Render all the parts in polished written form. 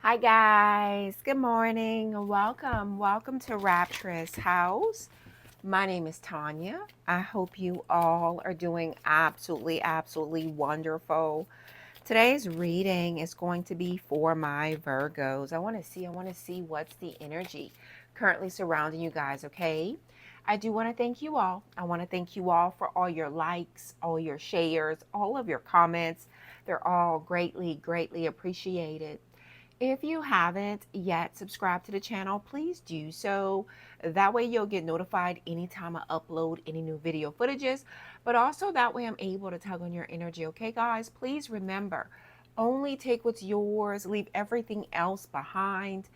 Hi guys, good morning. Welcome to Rapturous house. My name is Tonya. I hope you all are doing absolutely wonderful. Today's reading is going to be for my Virgos. I want to see what's the energy currently surrounding you guys, okay? I do want to thank you all. I want to thank you all for all your likes, all your shares, all of your comments. They're all greatly appreciated. If you haven't yet subscribed to the channel, please do so. That way you'll get notified anytime I upload any new video footages, but also that way I'm able to tug on your energy. Okay, guys, please remember, only take what's yours, leave everything else behind.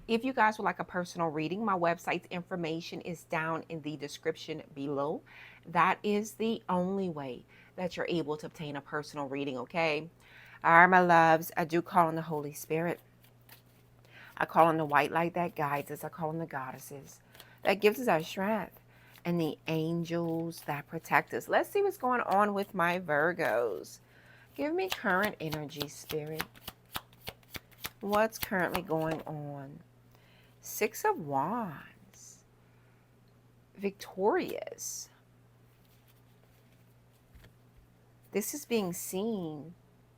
If you guys would like a personal reading, my website's information is down in the description below. That is the only way that you're able to obtain a personal reading, okay? All right, my loves, I do call on the Holy Spirit. I call on the white light that guides us. I call on the goddesses that gives us our strength and the angels that protect us. Let's see what's going on with my Virgos. Give me current energy, Spirit. What's currently going on? Six of Wands. Victorious. This is being seen,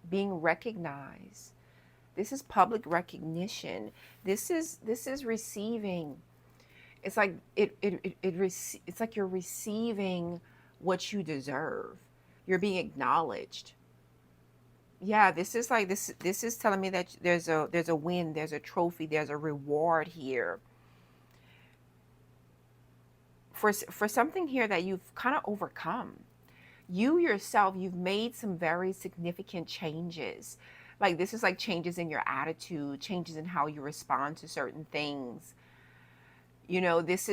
being recognized. This is public recognition. This is receiving. It's like it's like you're receiving what you deserve. You're being acknowledged. Yeah, this is like this is telling me that there's a win, there's a trophy, there's a reward here. For something here that you've kind of overcome. You yourself, you've made some very significant changes. Like this is like changes in your attitude, changes in how you respond to certain things. You know, this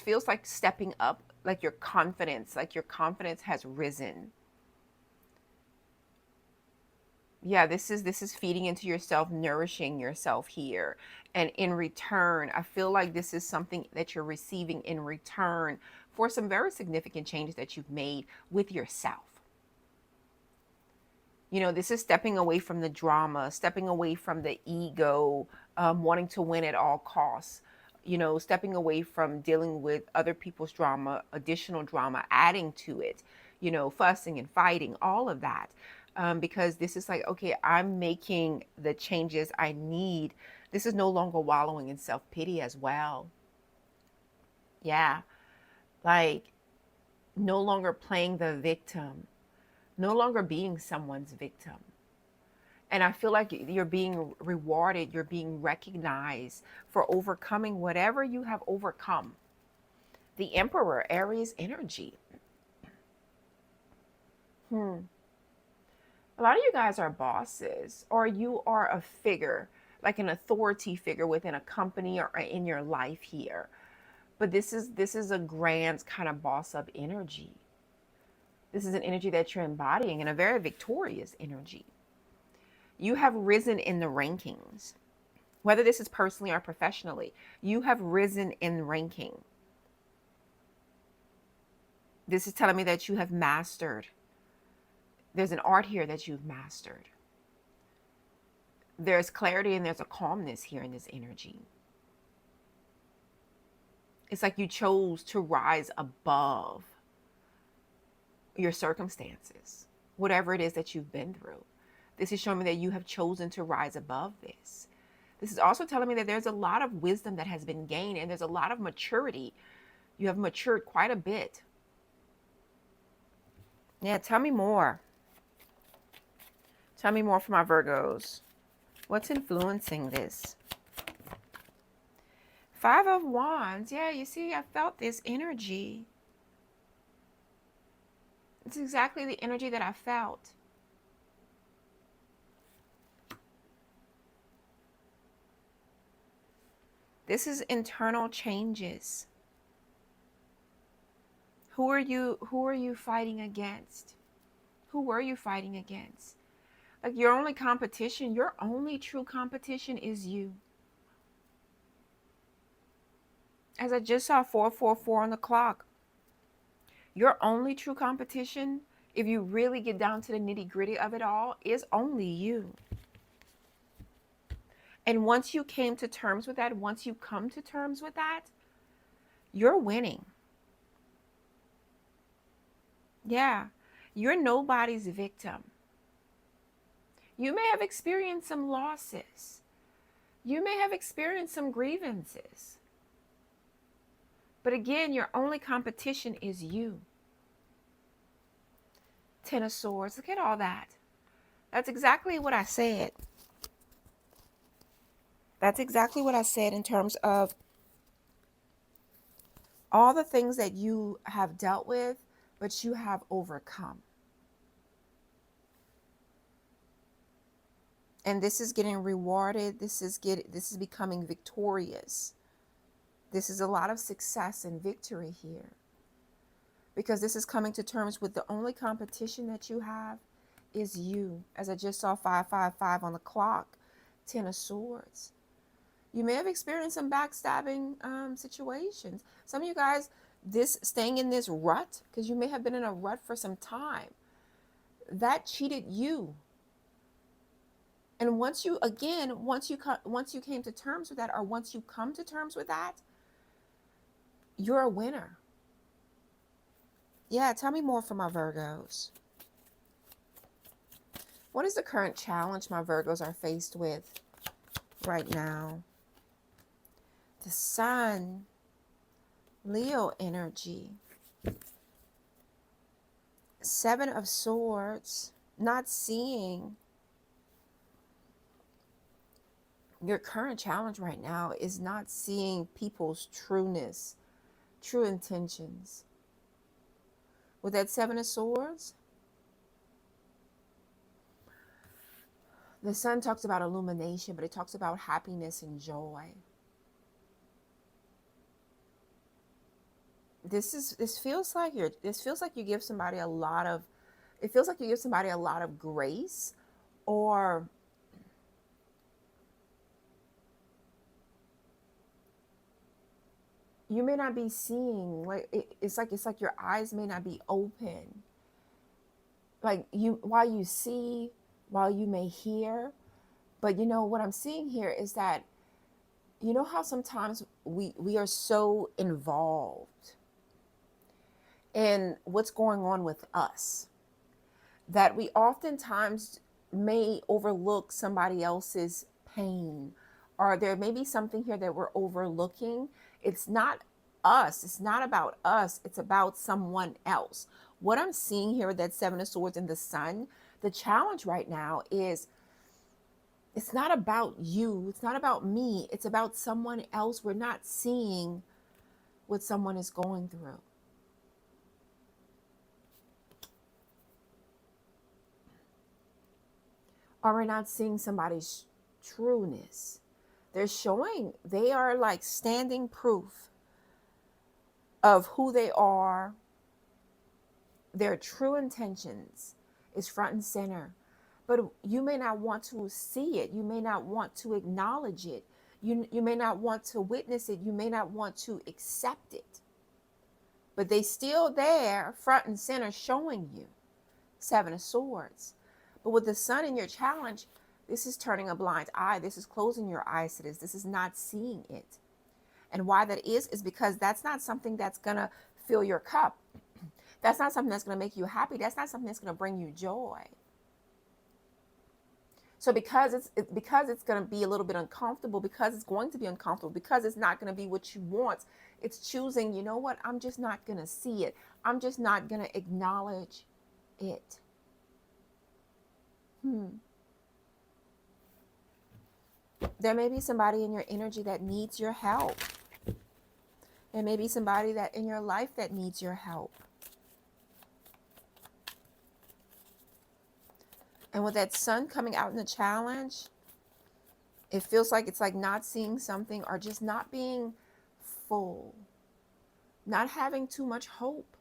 feels like stepping up, like your confidence has risen. Yeah, this is feeding into yourself, nourishing yourself here. And in return, I feel like this is something that you're receiving in return for some very significant changes that you've made with yourself. You know, this is stepping away from the drama, stepping away from the ego, wanting to win at all costs. You know, stepping away from dealing with other people's drama, additional drama, adding to it, you know, fussing and fighting, all of that. Because this is like, okay, I'm making the changes I need. This is no longer wallowing in self-pity as well. Yeah, like no longer playing the victim, no longer being someone's victim. And I feel like you're being rewarded, you're being recognized for overcoming whatever you have overcome. The Emperor, Aries energy. A lot of you guys are bosses, or you are a figure, like an authority figure within a company or in your life here. But this is a grand kind of boss up energy. This is an energy that you're embodying, and a very victorious energy. You have risen in the rankings. Whether this is personally or professionally, you have risen in ranking. This is telling me that you have mastered. There's an art here that you've mastered. There's clarity and there's a calmness here in this energy. It's like you chose to rise above your circumstances, whatever it is that you've been through. This is showing me that you have chosen to rise above this. This is also telling me that there's a lot of wisdom that has been gained and there's a lot of maturity. You have matured quite a bit. Yeah, tell me more. Tell me more for my Virgos. What's influencing this? Five of Wands. Yeah, you see, I felt this energy. It's exactly the energy that I felt. This is internal changes. Who are you fighting against? Who were you fighting against? Like your only competition, your only true competition is you. As I just saw 444 on the clock. Your only true competition, if you really get down to the nitty-gritty of it all, is only you. And once you came to terms with that, once you come to terms with that, you're winning. Yeah, you're nobody's victim. You may have experienced some losses. You may have experienced some grievances. But again, your only competition is you. Ten of Swords. Look at all that. That's exactly what I said. That's exactly what I said in terms of all the things that you have dealt with, but you have overcome. And this is getting rewarded. This is becoming victorious. This is a lot of success and victory here. Because this is coming to terms with the only competition that you have is you. As I just saw 555 on the clock, 10 of Swords. You may have experienced some backstabbing situations. Some of you guys, staying in this rut, because you may have been in a rut for some time, that cheated you. And once you came to terms with that, or once you come to terms with that, you're a winner. Yeah, tell me more for my Virgos. What is the current challenge my Virgos are faced with right now? The Sun, Leo energy. 7 of Swords, not seeing. Your current challenge right now is not seeing people's trueness, true intentions. With that 7 of Swords, the Sun talks about illumination, but it talks about happiness and joy. This feels like you give somebody a lot of, it feels like you give somebody a lot of grace, or you may not be seeing, like it's like your eyes may not be open. Like while you see, while you may hear, but you know what I'm seeing here is that, you know how sometimes we are so involved in what's going on with us that we oftentimes may overlook somebody else's pain, or there may be something here that we're overlooking. It's not us. It's not about us. It's about someone else. What I'm seeing here with that 7 of Swords and the Sun, the challenge right now is it's not about you. It's not about me. It's about someone else. We're not seeing what someone is going through. Or we're not seeing somebody's trueness. They are like standing proof of who they are. Their true intentions is front and center. But you may not want to see it. You may not want to acknowledge it. You may not want to witness it. You may not want to accept it. But they still there, front and center, showing you. 7 of Swords. But with the Sun in your challenge, this is turning a blind eye. This is closing your eyes to this. This is not seeing it. And why that is because that's not something that's going to fill your cup. That's not something that's going to make you happy. That's not something that's going to bring you joy. So because it's going to be a little bit uncomfortable, because it's going to be uncomfortable, because it's not going to be what you want, it's choosing, you know what, I'm just not going to see it. I'm just not going to acknowledge it. There may be somebody in your energy that needs your help. There may be somebody that in your life that needs your help. And with that Sun coming out in the challenge, it feels like it's like not seeing something, or just not being full, not having too much hope.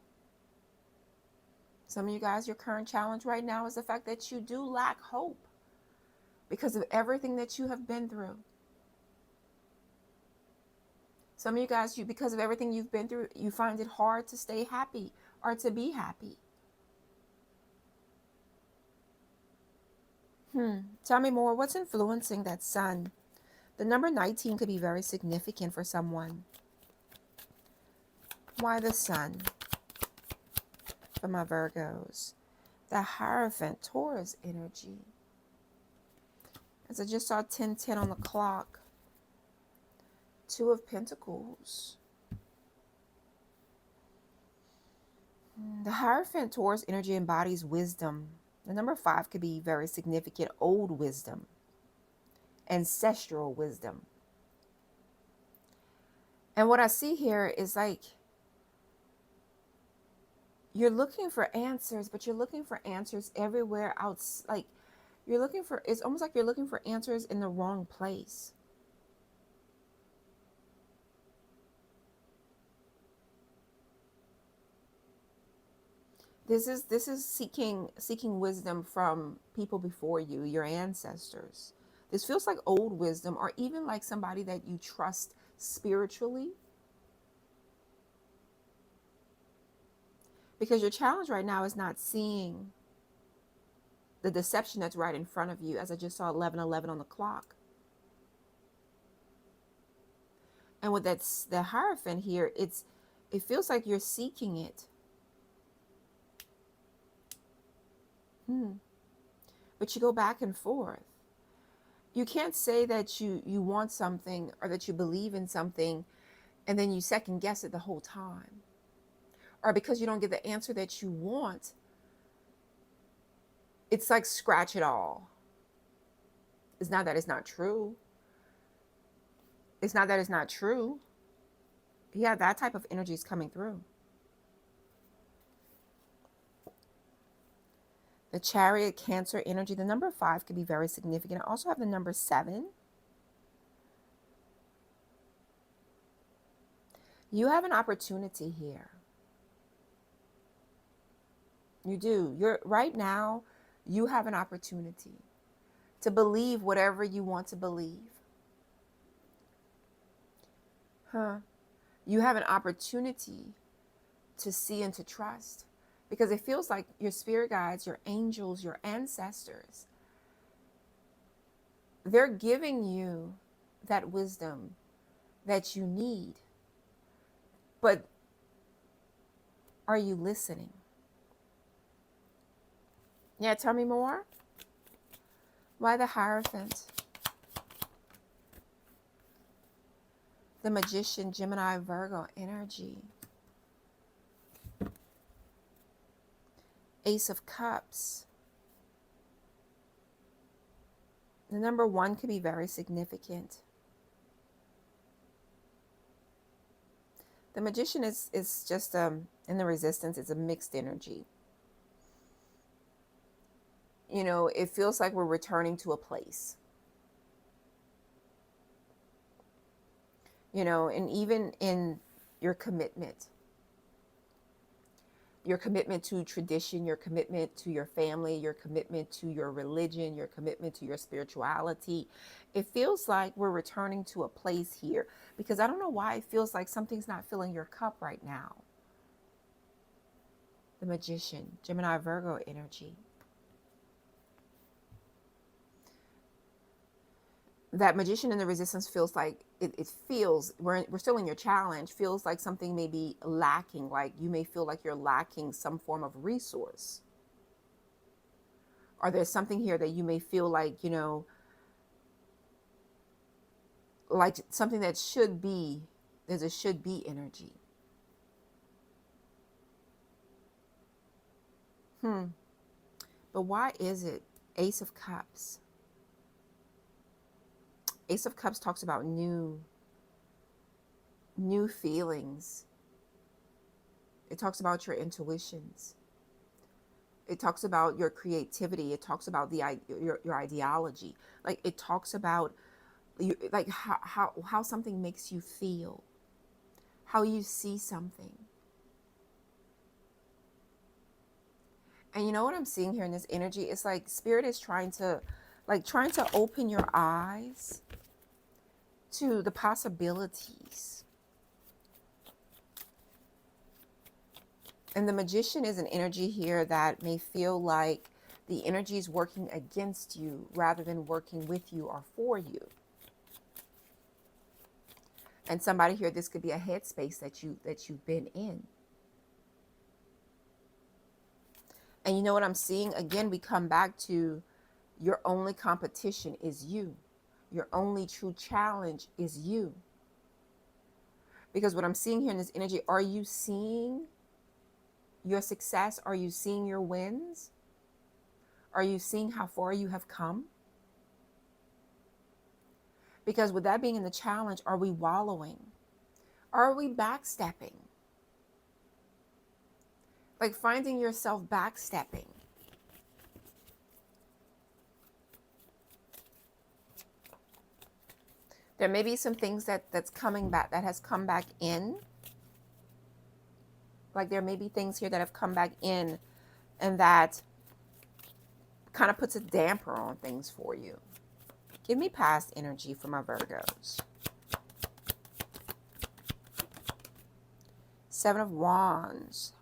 Some of you guys, your current challenge right now is the fact that you do lack hope because of everything that you have been through. Some of you guys, because of everything you've been through, you find it hard to stay happy or to be happy. Tell me more. What's influencing that Sun The number 19 could be very significant for someone. Why the Sun for my Virgos? The Hierophant, Taurus energy. As I just saw 10:10 on the clock. Two of Pentacles. The Hierophant Taurus energy embodies wisdom. The number 5 could be very significant. Old wisdom. Ancestral wisdom. And what I see here is like you're looking for answers, but you're looking for answers everywhere else. Like you're looking for, it's almost like you're looking for answers in the wrong place. This is seeking wisdom from people before you, your ancestors. This feels like old wisdom, or even like somebody that you trust spiritually. Because your challenge right now is not seeing the deception that's right in front of you, as I just saw 11:11 on the clock. And with the Hierophant here, it feels like you're seeking it. But you go back and forth. You can't say that you want something or that you believe in something and then you second guess it the whole time. Or because you don't get the answer that you want, it's like scratch it all. It's not that it's not true. It's not that it's not true. Yeah, that type of energy is coming through. The Chariot, Cancer energy. The number 5 could be very significant. I also have the number 7. You have an opportunity here. You do. Right now, you have an opportunity to believe whatever you want to believe. You have an opportunity to see and to trust. Because it feels like your spirit guides, your angels, your ancestors, they're giving you that wisdom that you need. But are you listening? Yeah, tell me more. Why the Hierophant? The Magician, Gemini, Virgo energy. Ace of Cups. The number 1 could be very significant. The Magician is just in the Resistance, it's a mixed energy. You know, it feels like we're returning to a place. You know, and even in your commitment to tradition, your commitment to your family, your commitment to your religion, your commitment to your spirituality. It feels like we're returning to a place here, because I don't know why it feels like something's not filling your cup right now. The Magician, Gemini, Virgo energy. That Magician in the Resistance feels like it feels, we're still in your challenge, feels like something may be lacking, like you may feel like you're lacking some form of resource. Or there's something here that you may feel like, you know, like something that should be, there's a should be energy. But why is it Ace of Cups? Ace of Cups talks about new feelings. It talks about your intuitions. It talks about your creativity. It talks about your ideology. Like it talks about like how something makes you feel, how you see something. And you know what I'm seeing here in this energy? It's like Spirit is trying to open your eyes to the possibilities. And the Magician is an energy here that may feel like the energy is working against you rather than working with you or for you. And somebody here, this could be a headspace that you've been in. And you know what I'm seeing? Again, we come back to your only competition is you. Your only true challenge is you. Because what I'm seeing here in this energy, are you seeing your success? Are you seeing your wins? Are you seeing how far you have come? Because with that being in the challenge, are we wallowing? Are we backstepping? Like finding yourself backstepping. There may be some things that's coming back, that has come back in. Like there may be things here that have come back in and that kind of puts a damper on things for you. Give me past energy for my Virgos. 7 of Wands.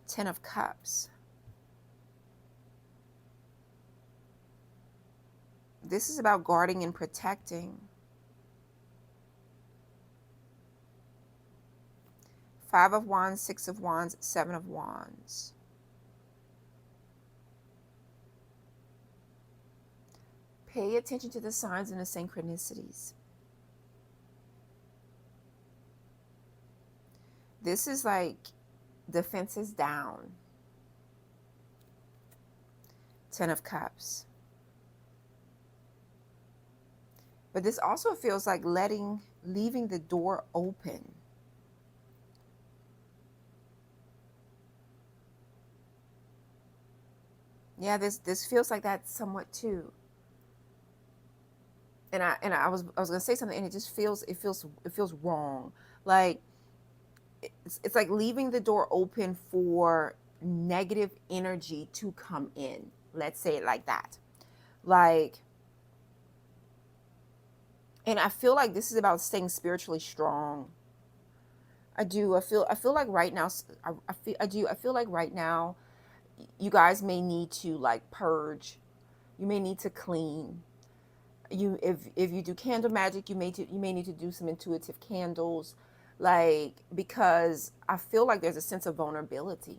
10 of Cups. This is about guarding and protecting. 5 of Wands, 6 of Wands, 7 of Wands. Pay attention to the signs and the synchronicities. This is like defenses down. 10 of Cups. But this also feels like leaving the door open. Yeah, this feels like that somewhat too. And I was gonna say something, and it feels wrong. Like it's like leaving the door open for negative energy to come in. Let's say it like that. Like, and I feel like this is about staying spiritually strong. I do. I feel like right now, I feel like right now, you guys may need to like purge. You may need to clean. If you do candle magic, you may need to do some intuitive candles, like, because I feel like there's a sense of vulnerability.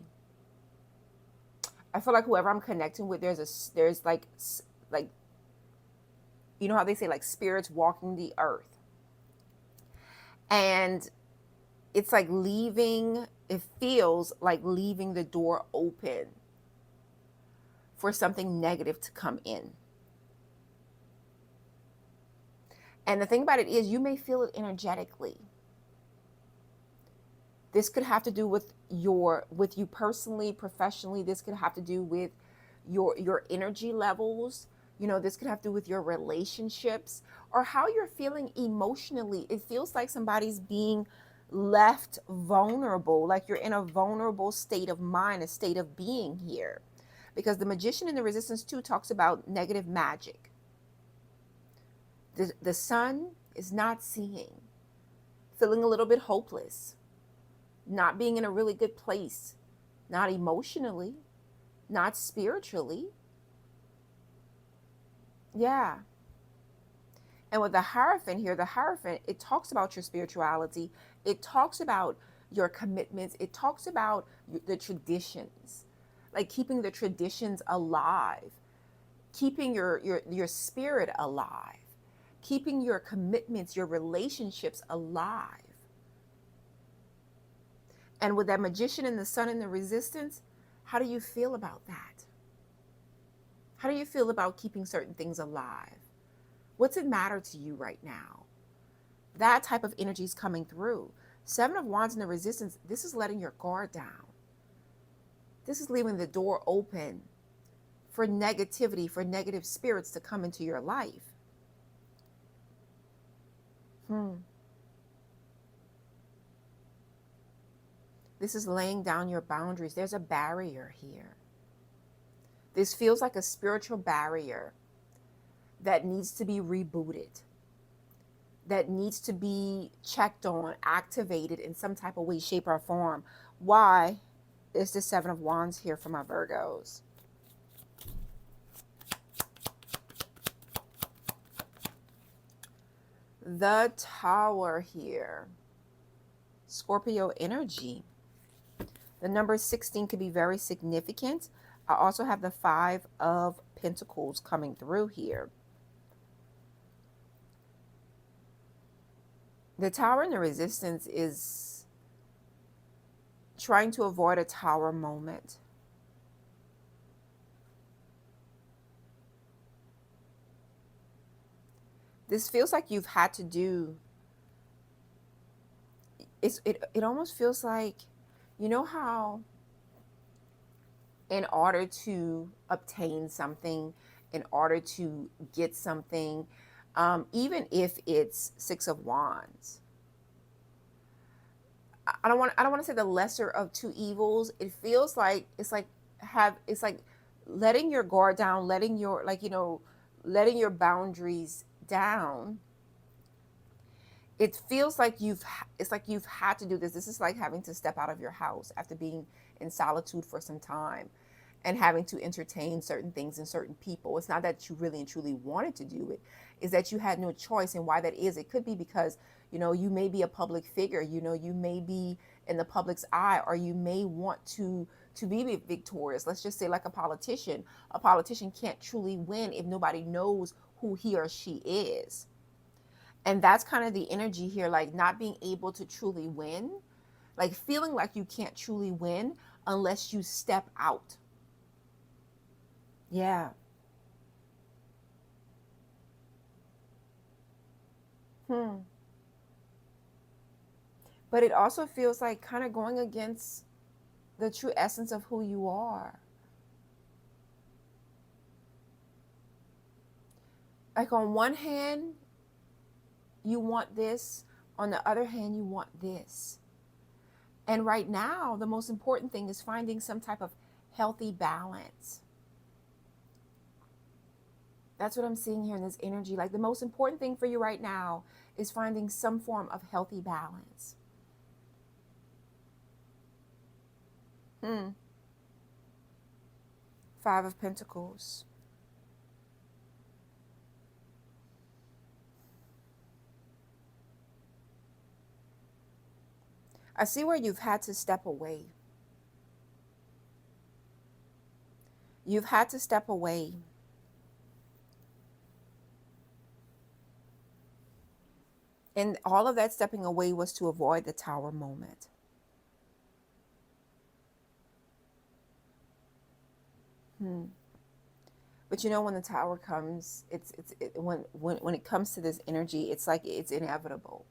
I feel like whoever I'm connecting with, there's like you know how they say like spirits walking the earth, and it's like it feels like leaving the door open for something negative to come in. And the thing about it is, you may feel it energetically. This could have to do with you personally, professionally. This could have to do with your energy levels. You know, this could have to do with your relationships or how you're feeling emotionally. It feels like somebody's being left vulnerable, like you're in a vulnerable state of mind, a state of being here. Because the Magician in the Resistance too talks about negative magic. The Sun is not seeing, feeling a little bit hopeless, not being in a really good place, not emotionally, not spiritually. Yeah. And with the Hierophant here, the Hierophant, it talks about your spirituality. It talks about your commitments. It talks about the traditions, like keeping the traditions alive, keeping your spirit alive, keeping your commitments, your relationships alive. And with that Magician and the Sun in the Resistance, how do you feel about that? How do you feel about keeping certain things alive? What's it matter to you right now? That type of energy is coming through. 7 of Wands in the Resistance, this is letting your guard down. This is leaving the door open for negativity, for negative spirits to come into your life. This is laying down your boundaries. There's a barrier here. This feels like a spiritual barrier that needs to be rebooted, that needs to be checked on, activated in some type of way, shape, or form. Why is the 7 of Wands here for my Virgos? The Tower here. Scorpio energy. The number 16 could be very significant. I also have the 5 of Pentacles coming through here. The Tower and the Resistance is trying to avoid a Tower moment. This feels like you've had to do, it almost feels like, you know how in order to obtain something, in order to get something, even if it's 6 of Wands, I don't want to say the lesser of two evils. It feels like it's like letting your guard down, letting your, like, you know, letting your boundaries down. It feels like it's like you've had to do this. This is like having to step out of your house after being in solitude for some time and having to entertain certain things and certain people. It's not that you really and truly wanted to do it, is that you had no choice. And why that is, it could be because, you know, you may be a public figure, you know, you may be in the public's eye, or you may want to be victorious. Let's just say, like a politician. A politician can't truly win if nobody knows who he or she is. And that's kind of the energy here, like not being able to truly win, like feeling like you can't truly win unless you step out. Yeah. Hmm. But it also feels like kind of going against the true essence of who you are. Like on one hand, you want this, on the other hand, you want this. And right now, the most important thing is finding some type of healthy balance. That's what I'm seeing here in this energy. Like the most important thing for you right now is finding some form of healthy balance. Hmm. 5 of Pentacles. I see where you've had to step away. You've had to step away. And all of that stepping away was to avoid the Tower moment. Hmm. But you know, when the Tower comes, when it comes to this energy, it's like it's inevitable.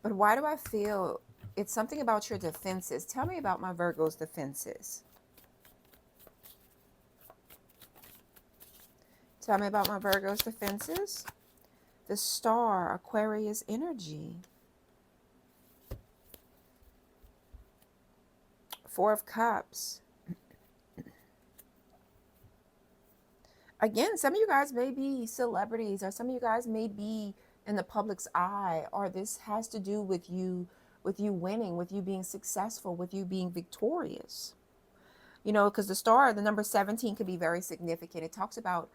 But why do I feel it's something about your defenses? Tell me about my Virgo's defenses. Tell me about my Virgo's defenses. The Star, Aquarius energy. 4 of Cups. Again, some of you guys may be celebrities, or some of you guys may be in the public's eye, or this has to do with you winning, with you being successful, with you being victorious. You know, because the Star, the number 17, could be very significant. It talks about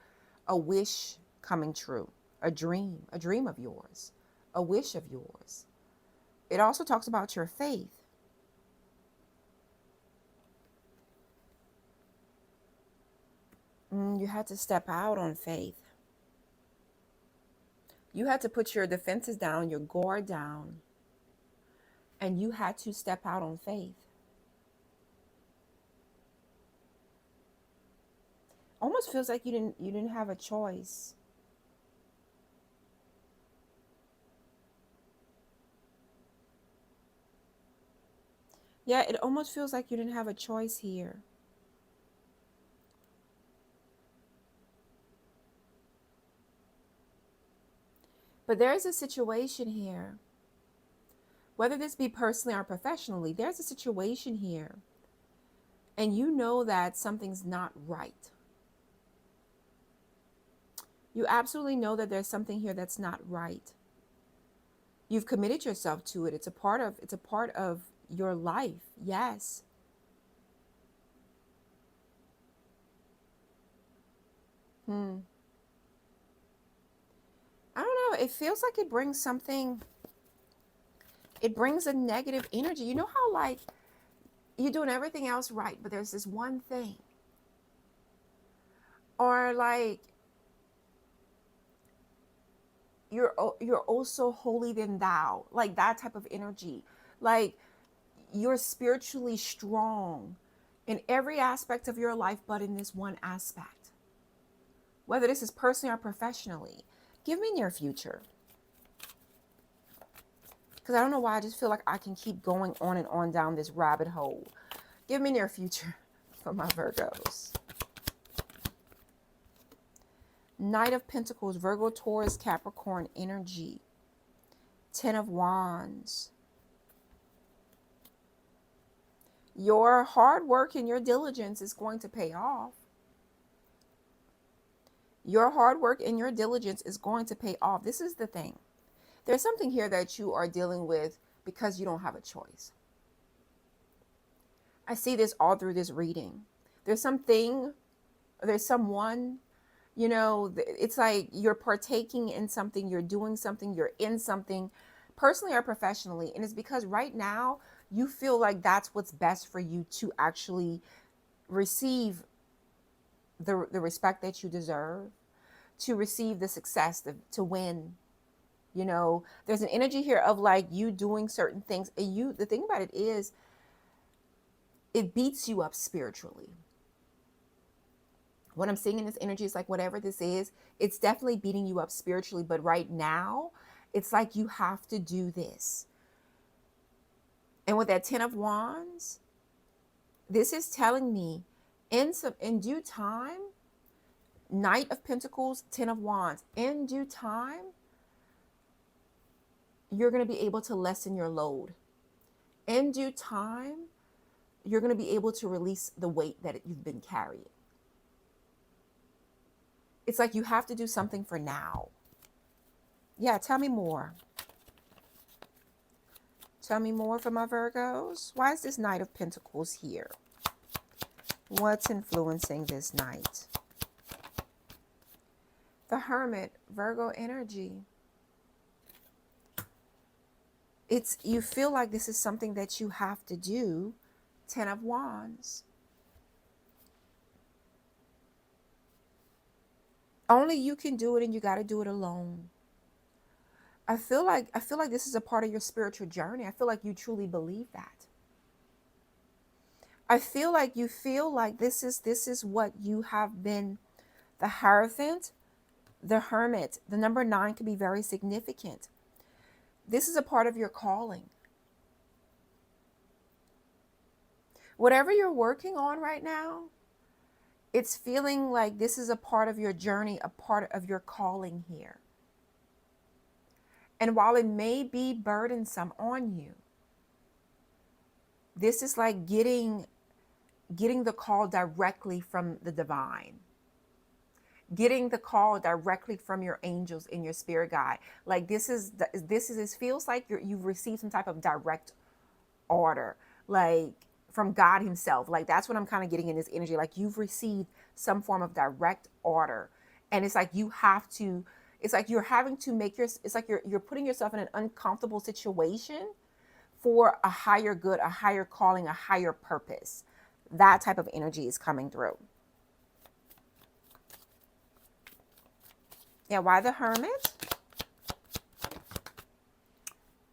a wish coming true, a dream of yours, a wish of yours. It also talks about your faith. You had to step out on faith. You had to put your defenses down, your guard down, and you had to step out on faith. Almost feels like you didn't have a choice. Yeah, it almost feels like you didn't have a choice here. But there's a situation here, whether this be personally or professionally, there's a situation here, and you know that something's not right. You absolutely know that there's something here that's not right. You've committed yourself to it. It's a part of your life. Yes. Hmm. I don't know. It feels like it brings something, it brings a negative energy. You know how, like, you're doing everything else right, but there's this one thing. Or like, you're also holy than thou. Like that type of energy. Like, you're spiritually strong in every aspect of your life, but in this one aspect. Whether this is personally or professionally. Give me near future. Because I don't know why, I just feel like I can keep going on and on down this rabbit hole. Give me near future for my Virgos. Knight of Pentacles, Virgo, Taurus, Capricorn energy. Ten of Wands. Your hard work and your diligence is going to pay off. Your hard work and your diligence is going to pay off. This is the thing. There's something here that you are dealing with because you don't have a choice. I see this all through this reading. There's something, there's someone, you know, it's like you're partaking in something, you're doing something, you're in something, personally or professionally. And it's because right now you feel like that's what's best for you to actually receive the respect that you deserve, to receive the success, to win. You know, there's an energy here of like you doing certain things. And you, the thing about it is, it beats you up spiritually. What I'm seeing in this energy is like, whatever this is, it's definitely beating you up spiritually. But right now, it's like you have to do this. And with that Ten of Wands, this is telling me in due time, Knight of Pentacles, Ten of Wands, in due time, you're going to be able to lessen your load. In due time, you're going to be able to release the weight that you've been carrying. It's like you have to do something for now. Yeah, tell me more. Tell me more for my Virgos. Why is this Knight of Pentacles here? What's influencing this Knight? The Hermit, Virgo energy. It's, you feel like this is something that you have to do. Ten of Wands. Only you can do it, and you got to do it alone. I feel like this is a part of your spiritual journey. I feel like you truly believe that. I feel like you feel like this is what you have been. The Hierophant, the Hermit, the number 9 can be very significant. This is a part of your calling. Whatever you're working on right now, it's feeling like this is a part of your journey, a part of your calling here. And while it may be burdensome on you, this is like getting the call directly from the divine. Getting the call directly from your angels and your spirit guide. Like this feels like you've received some type of direct order, like from God himself. Like that's what I'm kind of getting in this energy. Like you've received some form of direct order. And it's like you have to, it's like you're having to make it's like you're putting yourself in an uncomfortable situation for a higher good, a higher calling, a higher purpose. That type of energy is coming through. Yeah, why the Hermit?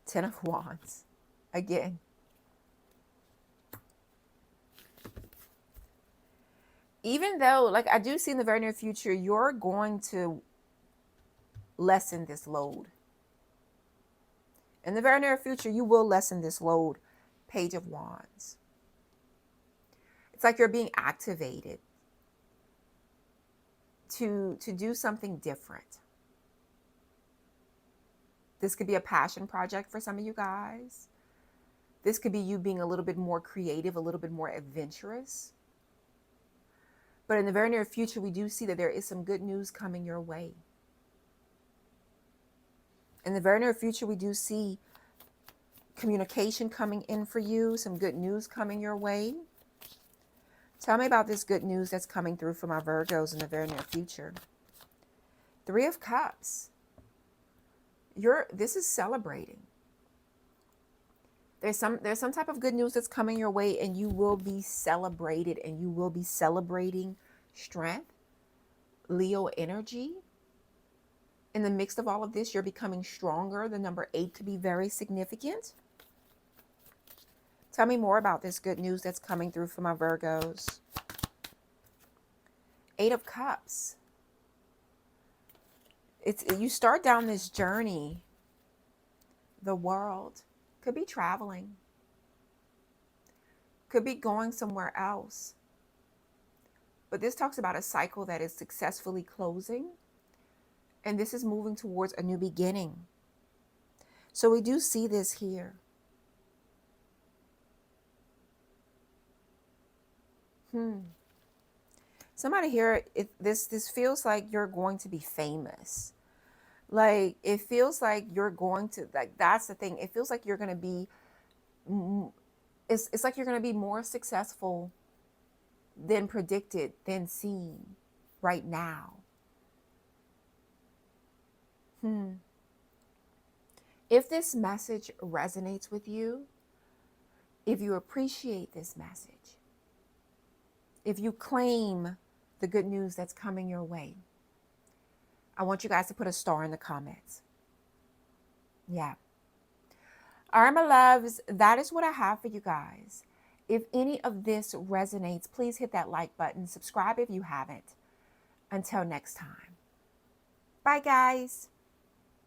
Ten of Wands. Again. Even though, like I do see in the very near future, you're going to lessen this load. In the very near future, you will lessen this load. Page of Wands. It's like you're being activated to do something different. This could be a passion project for some of you guys. This could be you being a little bit more creative, a little bit more adventurous. But in the very near future, we do see that there is some good news coming your way. In the very near future, we do see communication coming in for you, some good news coming your way. Tell me about this good news that's coming through for my Virgos in the very near future. 3 of Cups. This is celebrating. There's some type of good news that's coming your way, and you will be celebrated, and you will be celebrating strength, Leo energy. In the midst of all of this, you're becoming stronger. The number 8 could be very significant. Tell me more about this good news that's coming through for my Virgos. 8 of Cups. You start down this journey. The world could be traveling. Could be going somewhere else. But this talks about a cycle that is successfully closing. And this is moving towards a new beginning. So we do see this here. Somebody here, this feels like you're going to be famous. Like, it feels like you're going to, like, that's the thing. It feels like you're going to be, it's like you're going to be more successful than predicted, than seen right now. If this message resonates with you, if you appreciate this message, if you claim the good news that's coming your way, I want you guys to put a star in the comments. Yeah. All right, my loves, that is what I have for you guys. If any of this resonates, please hit that like button. Subscribe if you haven't. Until next time. Bye, guys.